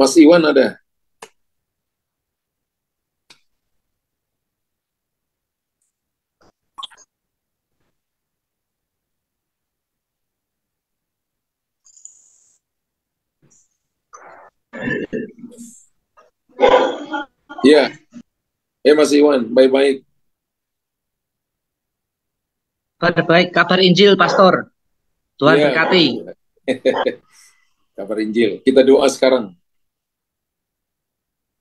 Mas Iwan ada? Iya, Mas Iwan, baik-baik. Baik, kabar Injil, Pastor. Tuhan Iya, berkati. kabar Injil. Kita doa sekarang.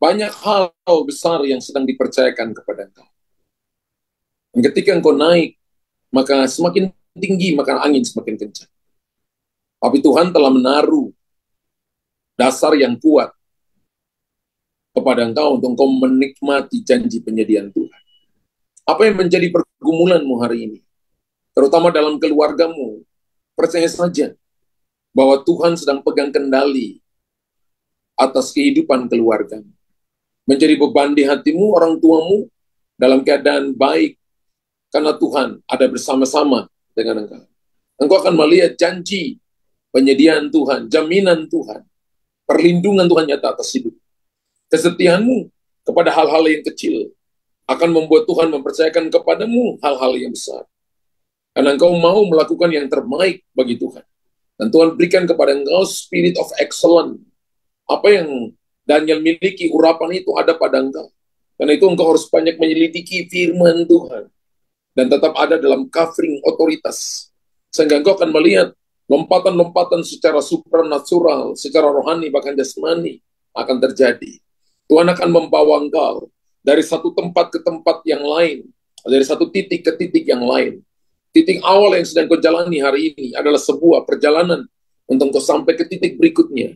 Banyak hal besar yang sedang dipercayakan kepada engkau. Dan ketika engkau naik, maka semakin tinggi, maka angin semakin kencang. Tapi Tuhan telah menaruh dasar yang kuat kepada engkau untuk engkau menikmati janji penyediaan Tuhan. Apa yang menjadi pergumulanmu hari ini? Terutama dalam keluargamu, percaya saja bahwa Tuhan sedang pegang kendali atas kehidupan keluargamu. Menjadi beban di hatimu, orang tuamu dalam keadaan baik, karena Tuhan ada bersama-sama dengan engkau. Engkau akan melihat janji penyediaan Tuhan, jaminan Tuhan, perlindungan Tuhan nyata atas hidup. Kesetiaanmu kepada hal-hal yang kecil akan membuat Tuhan mempercayakan kepadamu hal-hal yang besar. Karena engkau mau melakukan yang terbaik bagi Tuhan. Dan Tuhan berikan kepada engkau spirit of excellence. Apa yang Daniel miliki, urapan itu ada pada engkau. Karena itu engkau harus banyak menyelidiki firman Tuhan. Dan tetap ada dalam covering otoritas. Sehingga engkau akan melihat lompatan-lompatan secara supernatural, secara rohani, bahkan jasmani akan terjadi. Tuhan akan membawa engkau dari satu tempat ke tempat yang lain, dari satu titik ke titik yang lain. Titik awal yang sedang kau jalani hari ini adalah sebuah perjalanan untuk kau sampai ke titik berikutnya.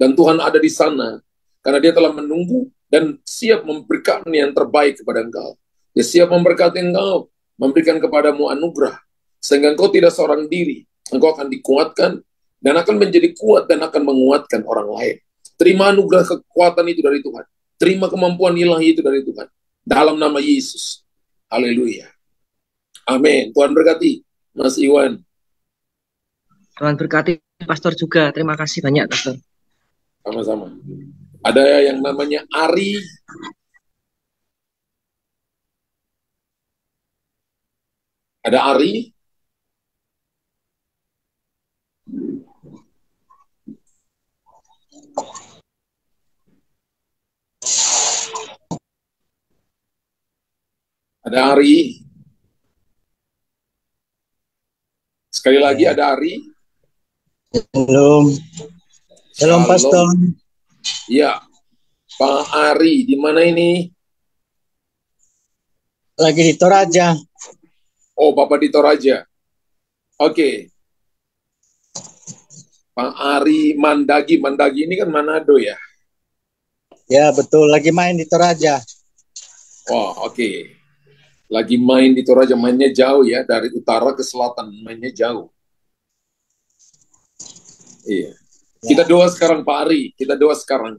Dan Tuhan ada di sana, karena Dia telah menunggu dan siap memberikan yang terbaik kepada engkau. Dia siap memberkati engkau, memberikan kepadamu anugerah, sehingga engkau tidak seorang diri. Engkau akan dikuatkan, dan akan menjadi kuat dan akan menguatkan orang lain. Terima anugerah kekuatan itu dari Tuhan. Terima kemampuan ilahi itu dari Tuhan. Dalam nama Yesus. Haleluya. Amin. Tuhan berkati, Mas Iwan. Tuhan berkati Pastor juga. Terima kasih banyak, Pastor. Sama-sama. Ada yang namanya Ari. Ada Ari. Ada Ari. Sekali lagi ada Ari. Shalom. Shalom, Pastor. Iya. Pak Ari, di mana ini? Lagi di Toraja. Oh, Bapak di Toraja. Oke. Pak Ari Mandagi. Mandagi ini kan Manado ya? Ya, betul. Lagi main di Toraja. Wah, oke. Lagi main di Toraja. Mainnya jauh ya. Dari utara ke selatan. Mainnya jauh. Iya. Kita doa sekarang, Pak Ari. Kita doa sekarang.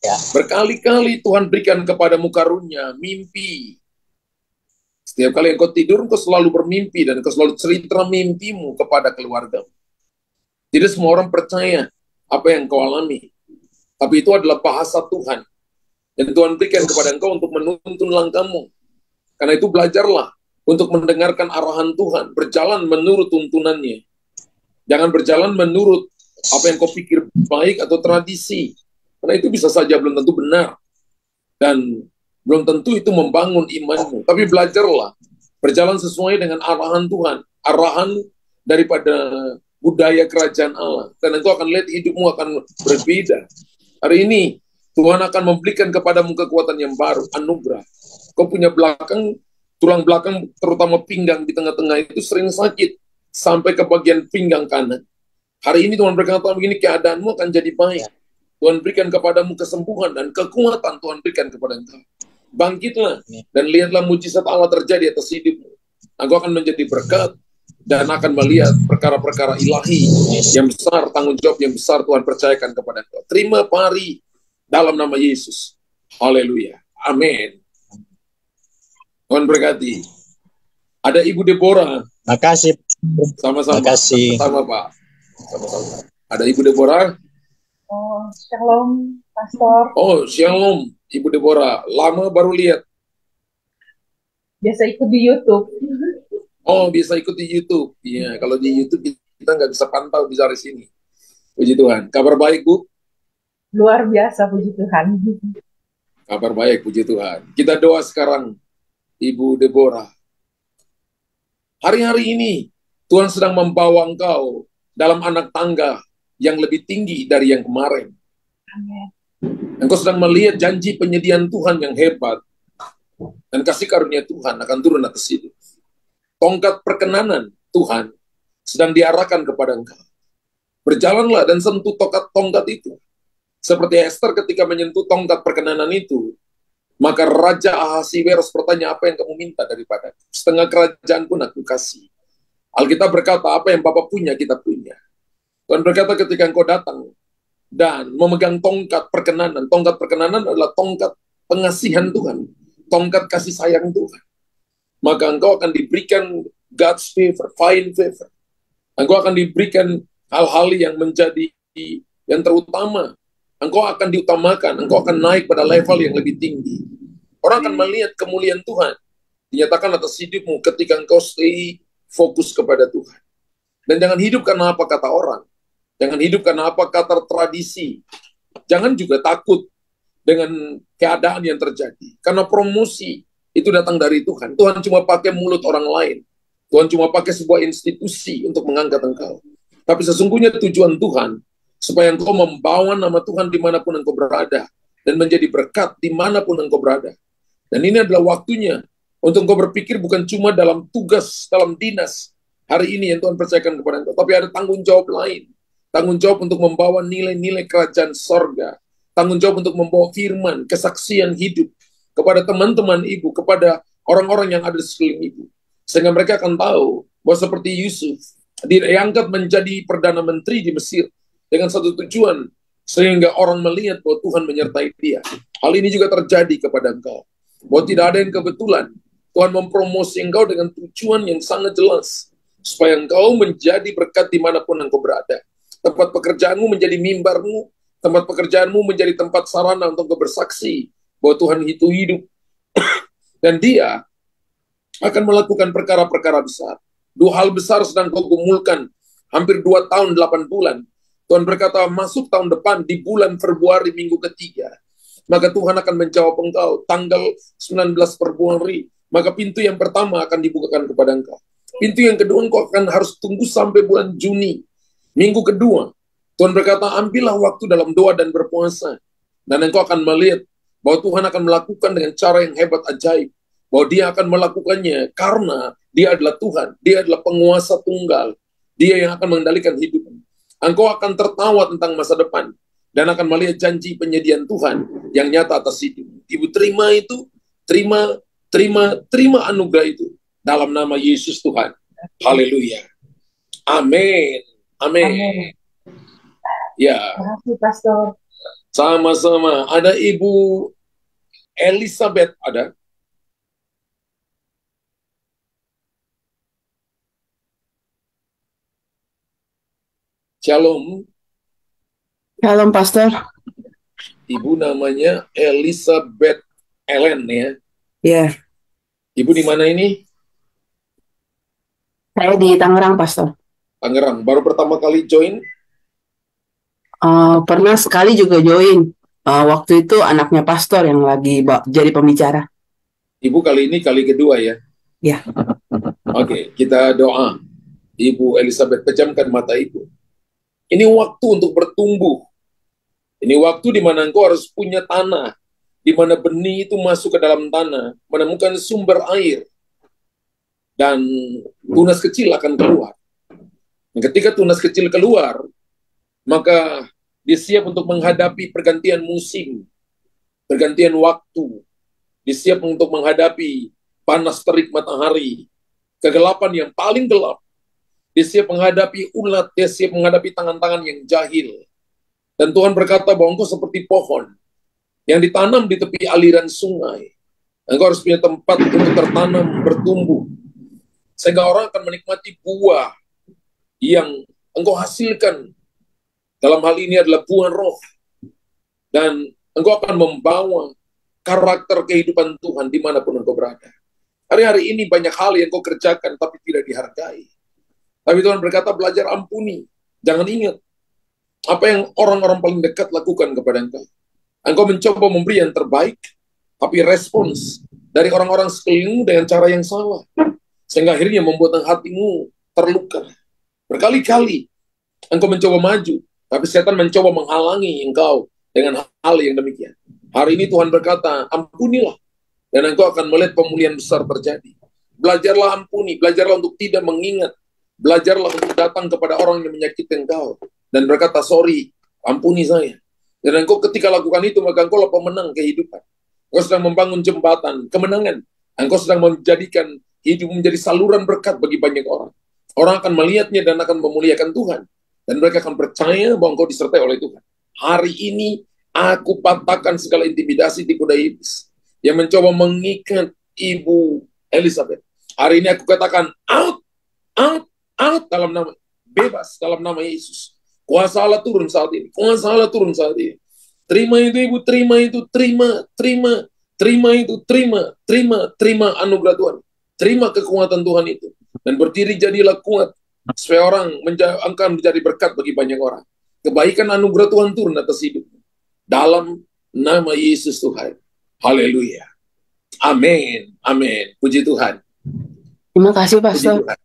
Ya. Berkali-kali Tuhan berikan kepadamu karunia, mimpi. Setiap kali engkau tidur, engkau selalu bermimpi, dan engkau selalu cerita mimpimu kepada keluarga. Tidak semua orang percaya apa yang engkau alami. Tapi itu adalah bahasa Tuhan. Dan Tuhan berikan kepada engkau untuk menuntun langkahmu. Karena itu belajarlah untuk mendengarkan arahan Tuhan. Berjalan menurut tuntunannya. Jangan berjalan menurut apa yang kau pikir baik atau tradisi. Karena itu bisa saja belum tentu benar. Dan belum tentu itu membangun imanmu. Tapi belajarlah. Berjalan sesuai dengan arahan Tuhan. Arahan daripada budaya kerajaan Allah. Dan engkau akan lihat hidupmu akan berbeda. Hari ini, Tuhan akan memberikan kepadamu kekuatan yang baru. Anugerah. Kau punya tulang belakang, terutama pinggang di tengah-tengah itu sering sakit. Sampai ke bagian pinggang kanan. Hari ini Tuhan berkata begini, keadaanmu akan jadi baik. Tuhan berikan kepadamu kesembuhan dan kekuatan Tuhan berikan kepada engkau. Bangkitlah dan lihatlah mujizat Allah terjadi atas hidupmu. Engkau akan menjadi berkat dan akan melihat perkara-perkara ilahi yang besar, tanggung jawab yang besar Tuhan percayakan kepada engkau. Terima pari dalam nama Yesus. Haleluya. Amin. Tuhan berkati. Ada Ibu Deborah. Makasih. Sama-sama. Makasih. Sama Pak. Sama-sama. Ada Ibu Deborah. Shalom, Pastor. Oh, shalom, Ibu Deborah. Lama baru lihat. Biasa ikut di YouTube. Oh, bisa ikut di YouTube. Iya, kalau di YouTube kita nggak bisa pantau di dari sini. Puji Tuhan. Kabar baik, Bu? Luar biasa, puji Tuhan. Kabar baik, puji Tuhan. Kita doa sekarang, Ibu Deborah. Hari-hari ini, Tuhan sedang membawa engkau dalam anak tangga yang lebih tinggi dari yang kemarin. Amin. Engkau sedang melihat janji penyediaan Tuhan yang hebat, dan kasih karunia Tuhan akan turun atas hidup. Tongkat perkenanan Tuhan sedang diarahkan kepada engkau. Berjalanlah dan sentuh tongkat itu. Seperti Esther ketika menyentuh tongkat perkenanan itu, maka Raja Ahasiweros bertanya, apa yang kamu minta daripada? Setengah kerajaan pun aku kasih. Alkitab berkata, apa yang Bapak punya, kita punya. Tuhan berkata, ketika engkau datang dan memegang tongkat perkenanan adalah tongkat pengasihan Tuhan, tongkat kasih sayang Tuhan. Maka engkau akan diberikan God's favor, fine favor. Engkau akan diberikan hal-hal yang menjadi yang terutama. Engkau akan diutamakan, engkau akan naik pada level yang lebih tinggi. Orang akan melihat kemuliaan Tuhan dinyatakan atas hidupmu ketika engkau stay fokus kepada Tuhan. Dan jangan hidup karena apa kata orang. Jangan hidup karena apa kata tradisi. Jangan juga takut dengan keadaan yang terjadi. Karena promosi itu datang dari Tuhan. Tuhan cuma pakai mulut orang lain. Tuhan cuma pakai sebuah institusi untuk mengangkat engkau. Tapi sesungguhnya tujuan Tuhan, supaya engkau membawa nama Tuhan dimanapun engkau berada, dan menjadi berkat dimanapun engkau berada. Dan ini adalah waktunya untuk engkau berpikir bukan cuma dalam tugas, dalam dinas hari ini yang Tuhan percayakan kepada engkau, tapi ada tanggung jawab lain. Tanggung jawab untuk membawa nilai-nilai kerajaan sorga. Tanggung jawab untuk membawa firman, kesaksian hidup kepada teman-teman ibu, kepada orang-orang yang ada di sekeliling ibu. Sehingga mereka akan tahu bahwa seperti Yusuf, diangkat menjadi Perdana Menteri di Mesir dengan satu tujuan, sehingga orang melihat bahwa Tuhan menyertai dia. Hal ini juga terjadi kepada engkau. Bahwa tidak ada yang kebetulan. Tuhan mempromosi engkau dengan tujuan yang sangat jelas, supaya engkau menjadi berkat dimanapun engkau berada. Tempat pekerjaanmu menjadi mimbarmu, tempat pekerjaanmu menjadi tempat sarana untuk engkau bersaksi bahwa Tuhan itu hidup. Dan dia akan melakukan perkara-perkara besar. 2 hal besar sedang kau gumulkan hampir 2 tahun 8 bulan. Tuhan berkata, masuk tahun depan di bulan Februari minggu ketiga, maka Tuhan akan menjawab engkau tanggal 19 Februari, maka pintu yang pertama akan dibukakan kepada engkau. Pintu yang kedua engkau akan harus tunggu sampai bulan Juni, minggu kedua. Tuhan berkata, ambillah waktu dalam doa dan berpuasa, dan engkau akan melihat bahwa Tuhan akan melakukan dengan cara yang hebat ajaib, bahwa dia akan melakukannya karena dia adalah Tuhan, dia adalah penguasa tunggal, dia yang akan mengendalikan hidupmu. Engkau akan tertawa tentang masa depan, dan akan melihat janji penyediaan Tuhan yang nyata atas hidupmu. Ibu terima itu, terima anugerah itu dalam nama Yesus Tuhan. Haleluya. Amin. Amin. Amin. Ya. Terima kasih, Pastor. Sama-sama. Ada Ibu Elizabeth, ada? Shalom. Shalom, Pastor. Ibu namanya Elizabeth Ellen ya. Ya, Ibu di mana ini? saya di Tangerang, Pastor. Tangerang. Baru pertama kali join? Pernah sekali juga join. Waktu itu anaknya Pastor yang lagi jadi pembicara. Ibu kali ini kali kedua ya? Ya. Oke, kita doa. Ibu Elizabeth, pejamkan mata Ibu. Ini waktu untuk bertumbuh. Ini waktu di mana engkau harus punya tanah, di mana benih itu masuk ke dalam tanah, menemukan sumber air, dan tunas kecil akan keluar. Dan ketika tunas kecil keluar, maka dia siap untuk menghadapi pergantian musim, pergantian waktu. Dia siap untuk menghadapi panas terik matahari, kegelapan yang paling gelap. Dia siap menghadapi ulat, dia siap menghadapi tangan-tangan yang jahil. Dan Tuhan berkata bahwa engkau seperti pohon yang ditanam di tepi aliran sungai. Engkau harus punya tempat untuk tertanam, bertumbuh. Sehingga orang akan menikmati buah yang engkau hasilkan. Dalam hal ini adalah buah roh. Dan engkau akan membawa karakter kehidupan Tuhan dimanapun engkau berada. Hari-hari ini banyak hal yang kau kerjakan tapi tidak dihargai. Tapi Tuhan berkata, belajar ampuni. Jangan ingat apa yang orang-orang paling dekat lakukan kepada engkau. Engkau mencoba memberi yang terbaik, tapi respons dari orang-orang sekelilingmu dengan cara yang salah. Sehingga akhirnya membuat hatimu terluka. Berkali-kali engkau mencoba maju, tapi setan mencoba menghalangi engkau dengan hal yang demikian. Hari ini Tuhan berkata, ampunilah, dan engkau akan melihat pemulihan besar terjadi. Belajarlah ampuni, belajarlah untuk tidak mengingat, belajarlah untuk datang kepada orang yang menyakiti engkau, dan berkata, sorry, ampuni saya. Dan engkau ketika lakukan itu, maka engkau adalah pemenang kehidupan. Engkau sedang membangun jembatan, kemenangan. Engkau sedang menjadikan hidup menjadi saluran berkat bagi banyak orang. Orang akan melihatnya dan akan memuliakan Tuhan. Dan mereka akan percaya bahwa engkau disertai oleh Tuhan. Hari ini, aku patahkan segala intimidasi tipu daya iblis yang mencoba mengikat Ibu Elizabeth. Hari ini aku katakan, out, out, out dalam nama, bebas dalam nama Yesus. Kuasa Allah turun saat ini. Kuasa Allah turun saat ini. Terima itu Ibu, terima itu, terima itu, terima anugerah Tuhan. Terima kekuatan Tuhan itu. Dan berdiri jadilah kuat. Supaya orang akan menjadi berkat bagi banyak orang. Kebaikan anugerah Tuhan turun atas hidupmu. Dalam nama Yesus Tuhan. Haleluya. Amin. Amin. Puji Tuhan. Terima kasih, Puji Pastor. Tuhan.